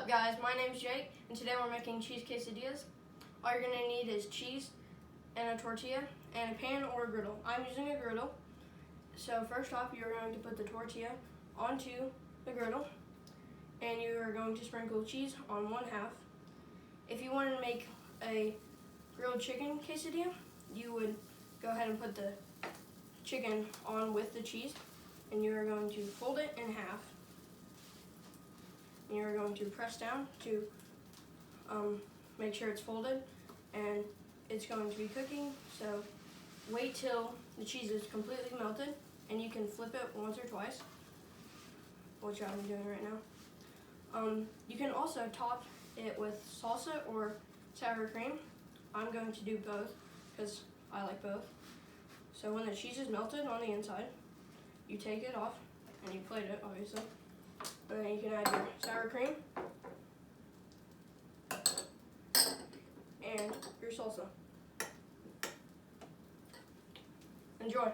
up, guys? My name's Jake, and today we're making cheese quesadillas. All you're going to need is cheese and a tortilla and a pan or a griddle. I'm using a griddle. So first off, you're going to put the tortilla onto the griddle, and you are going to sprinkle cheese on one half. If you wanted to make a grilled chicken quesadilla, you would go ahead and put the chicken on with the cheese, and you are going to fold it in half. And you're going to press down to make sure it's folded, and it's going to be cooking. So wait till the cheese is completely melted, and you can flip it once or twice, which I'm doing right now. You can also top it with salsa or sour cream. I'm going to do both because I like both. So when the cheese is melted on the inside, you take it off and you plate it, obviously. And then you can add your sour cream and your salsa. Enjoy.